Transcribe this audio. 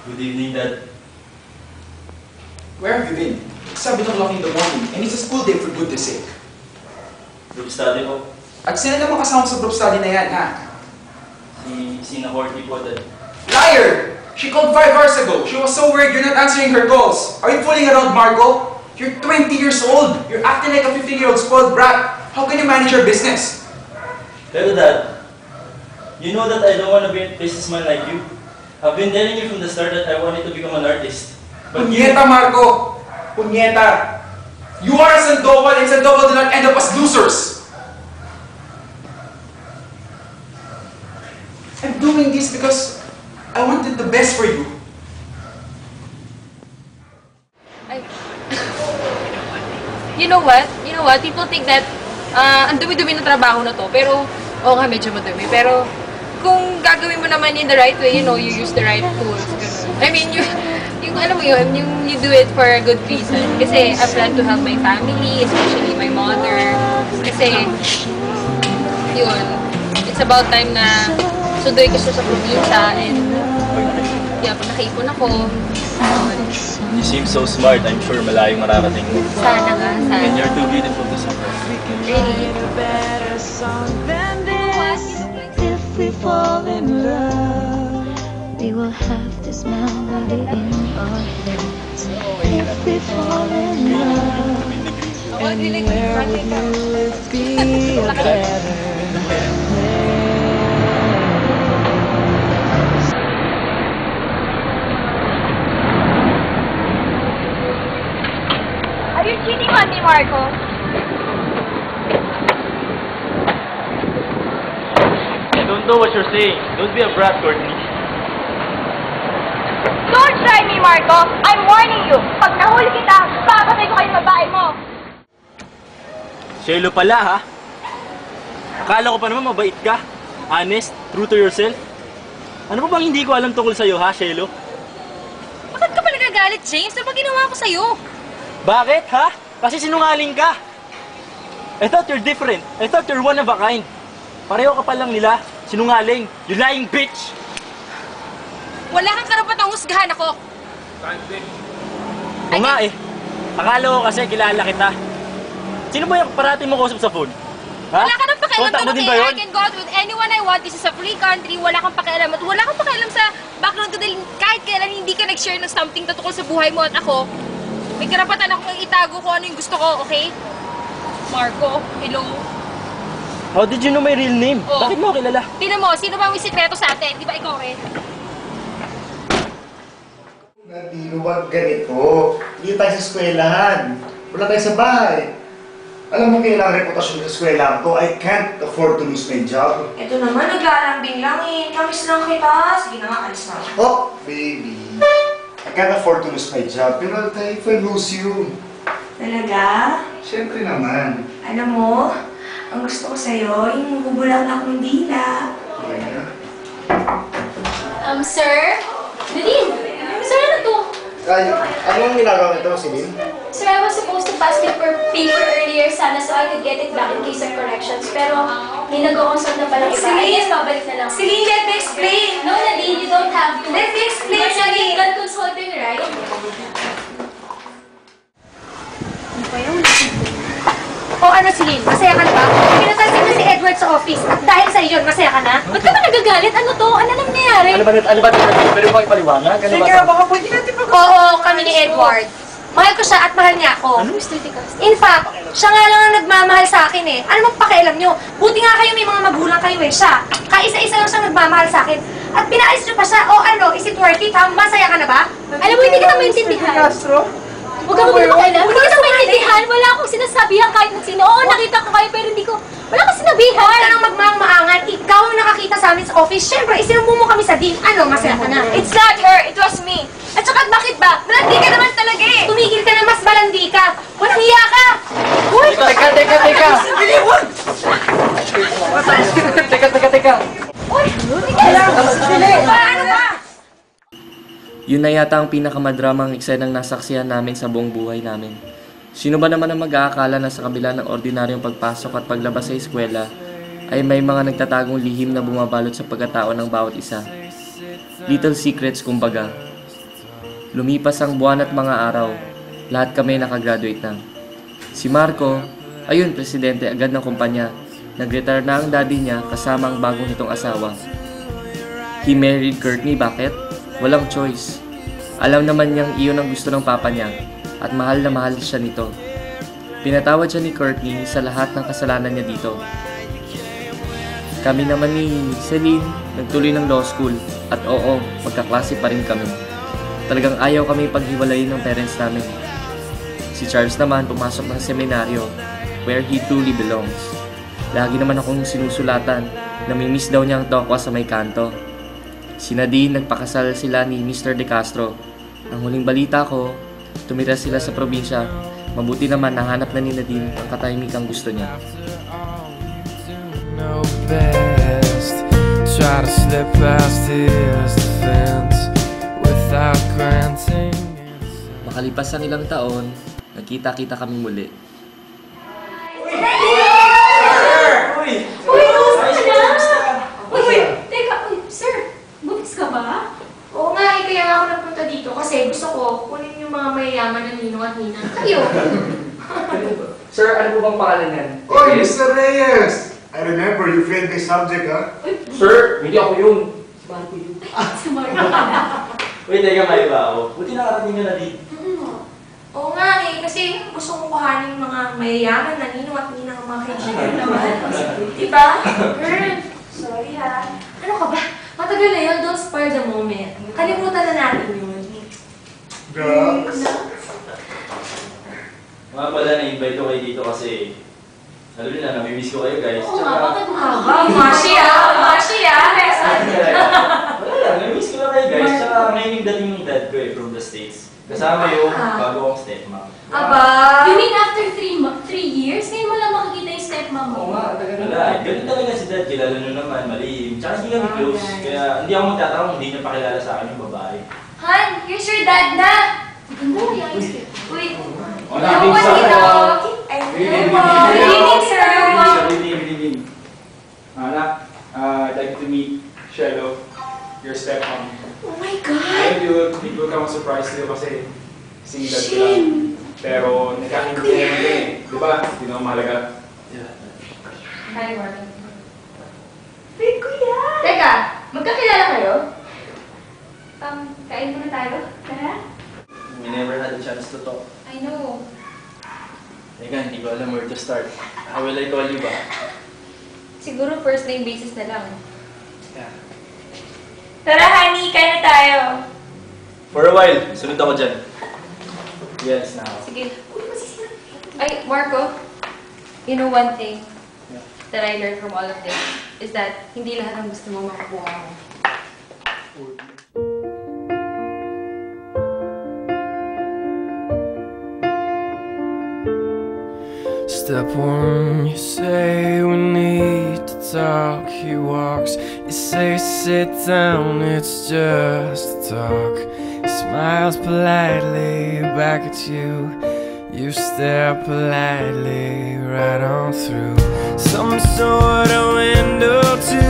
Good evening, Dad. Where have you been? It's 7 o'clock in the morning and it's a school day for goodness sake. Group study po. At sino naman kasama sa group study na yan, ha? Si Sina Horty po, Dad. Liar! She called 5 hours ago. She was so worried you're not answering her calls. Are you fooling around, Marco? You're 20 years old. You're acting like a 15-year-old spoiled brat. How can you manage your business? Pero Dad, you know that I don't want to be a businessman like you. I've been telling you from the start that I wanted to become an artist. But Punyeta, Marco! Punyeta! You are a Sandoval and Sandoval do not end up as losers! I'm doing this because I wanted the best for you. You know what? People think that ang dumi-dumi ng trabaho na to. Pero, oo nga, medyo madumi. Pero, kung gagawin mo naman in the right way, you use the right tools. I mean, alam mo yun, you do it for a good reason. Kasi I plan to help my family, especially my mother. Kasi, yun, it's about time na sunduin ko siya sa probinsya and pag nakaipon ako, you seem so smart. I'm sure malayong mararating mo. Sana nga, sana. And you're too beautiful to suffer. Really? If we fall in love, we will have this melody in our heads. If we fall in love, and where would you be a better place? Are you cheating on me, Marco? I don't know what you're saying. Don't be a brat, Courtney. Don't try me, Marco! I'm warning you! Pag nahuli kita, papatay ko kayo babae mo! Shelo pala, ha? Akala ko pa naman mabait ka. Honest, true to yourself. Ano pa bang hindi ko alam tungkol sa'yo, ha, Shelo? Bakit ka pa nagagalit, James? Ano ba ginawa ko sa'yo? Bakit, ha? Kasi sinungaling ka. I thought you're different. I thought you're one of a kind. Pareho ka pa lang nila. Sinungaling. You lying bitch! Wala kang karapatang husgahan ako. O nga eh. Akala ko kasi kilala kita. Sino ba yung parati mo kausap sa phone? Ha? Wala ka nang pakialam Kontak mo doon, din okay? ba yun? I can go out with anyone I want. This is a free country. Wala kang pakialam. At wala kang pakialam sa background ko dahil kahit kailan hindi ka nag-share ng something tungkol sa buhay mo at ako. May karapatan akong itago kung ano yung gusto ko, okay? Marco, hello? How did you know my real name? Oh. Bakit mo kilala? Tingnan mo, sino ba may sikreto sa atin? Di ba ikaw eh? Hindi luwag ganito. Hindi tayo sa eskwelahan. Wala tayo sa bahay. Alam mo kailangan reputasyon sa eskwelahan ko. I can't afford to lose my job. Ito naman, naglalambing lang eh. Namiss lang kita. Sige na nga, alis na. Oh, baby. I can't afford to lose my job. Pero I'll tell you if I lose you. Talaga? Siyempre naman. Alam mo, ang gusto ko sa'yo, yung bubulaklak ng dila. Yeah. Sir? Nadine! Sir, ano to? Ay, anong ginagawa nito, Celine? Sir, I was supposed to pass paper earlier sana so I could get it back in case of corrections. Pero, may nag-consult na palang iba. I guess babalik na lang. Celine, let me explain! No, Nadine, you don't have to. Let me explain, You're not Celine! God consulting, right? O ano, Celine? Masaya ka na ba? Pinatansin na si Edward sa office at dahil sa iyon, masaya ka na? Ba't ka ba nagagalit? Ano to? Ano nang nangyayari? Ano ba? Pero mo ipaliwanag? Ano ba? baka pwede natin Oo, kami ni Edward. Mahal ko siya at mahal niya ako. Mr. Ticas. In fact, siya nga lang ang nagmamahal sa akin eh. Ano bang pakialam nyo? Buti nga kayo may mga magulang kayo eh. Siya, kaisa-isa lang siyang nagmamahal sa akin. At pinais niyo pa siya, o ano, is it worth it? Ha? Masaya ka na ba? Alam mo, hindi kita maintindihan. Huwag ka magpapakailan. Hindi kita maintindihan. Wala akong sinasabihan kahit na sino. Oo, nakita ko kayo pero hindi ko... Wala akong sinabihan. Huwag ka nang magmaang-maangan. Ikaw ang nakakita sa amin sa office. Siyempre, isinubo mo kami sa dean. Ano, masaya ka na? It's not her, it was me! At saka bakit ba? Malandi ka naman talaga eh! Tumigil ka na, mas malandi ka. Walang hiya ka. Uy! Teka! Teka! Uy! Ano ba? Yun na yata ang pinakamadramang eksenang nasaksihan namin sa buong buhay namin. Sino ba naman ang mag-aakala na sa kabila ng ordinaryong pagpasok at paglabas sa eskwela ay may mga nagtatagong lihim na bumabalot sa pagkatao ng bawat isa. Little secrets kumbaga. Lumipas ang buwan at mga araw. Lahat kami nakagraduate na. Si Marco, ayun, presidente agad ng kumpanya. Nag-retire na ang daddy niya kasama ang bagong nitong asawa. He married Courtney, bakit? Walang choice. Alam naman niyang iyon ang gusto ng papa niya at mahal na mahal siya nito. Pinatawad siya ni Courtney sa lahat ng kasalanan niya dito. Kami naman ni Celine, nagtuloy ng law school at oo, magkaklase pa rin kami. Talagang ayaw kami paghiwalayin ng parents namin. Si Charles naman pumasok ng seminaryo where he truly belongs. Lagi naman akong sinusulatan na may miss daw niya ang tokwa sa may kanto. Si Nadine, nagpakasal sila ni Mr. De Castro. Ang huling balita ko, tumira sila sa probinsya. Mabuti naman nahanap na ni Nadine ang katahimikang gusto niya. Makalipas ang ilang taon, nagkita-kita kami muli. Sir, buntis ka ba? Oo nga, kaya nga ako nagpunta dito kasi gusto ko kunin yung mga mayayaman na ninong at ninang. Kayo! Sir, ano po bang pangalan yan? Oy, Mr. Reyes! I remember you failed this subject, ha? Sir, hindi ako yun. Si Marco. Wait, teka, may iba ako. Buti nakarating ka na dito. Oo nga kasi gusto kong kuhanin yung mga mayayaman na ninong at ninang ang mga kaibigan naman. Diba? Girl, sorry ha. Ano ka ba? Matagal na yun, don't spoil the moment. Kalimutan na natin yun. Drugs. Mga pala, na-invite ko kayo dito kasi alam niyo na, namimiss ko kayo guys. Oo nga, bakit mo Mashi ah! Wala lang, namimiss ko lang kayo guys. Tsaka ngayon yung dating ng dad ko from the States. Kasama yung bago kong stepmom. Aba! You mean after 3 years? Ngayon mo lang makikita yung stepmom mo? Oo nga, tagal na. Wala, ganun talaga si dad. Kilala nyo naman, malihim. Tsaka hindi kami close. Kaya hindi ako magtatanong kung hindi niya pakilala sa akin yung babae. Han, here's your dad na! Ganda mo yung ayos. Wait. Wala akong Good evening, sir! Good evening. Anak, I'd like to meet Shelo, your stepmom. Oh my God! Ay, it will come as a surprise to you kasi single ko lang. Pero nagkakaintindihan naman din eh. Di ba? Hindi naman mahalaga. Hi, Marvin. Hey, kuya! Teka, magkakilala kayo? Kain muna tayo? Tara? We never had a chance to talk. I know. Teka, hindi ko alam where to start. How will I call you ba? Siguro first name basis na lang. Yeah. Tara, honey! Kain na tayo! For a while, sunod ako dyan. Yes, now. Sige. Ay, Marco, you know one thing that I learned from all of this is that hindi lahat ng gusto mo makukuha mo. Step one, you say we need to talk. He walks, you say sit down, it's just talk. He smiles politely back at you. You stare politely right on through some sort of window to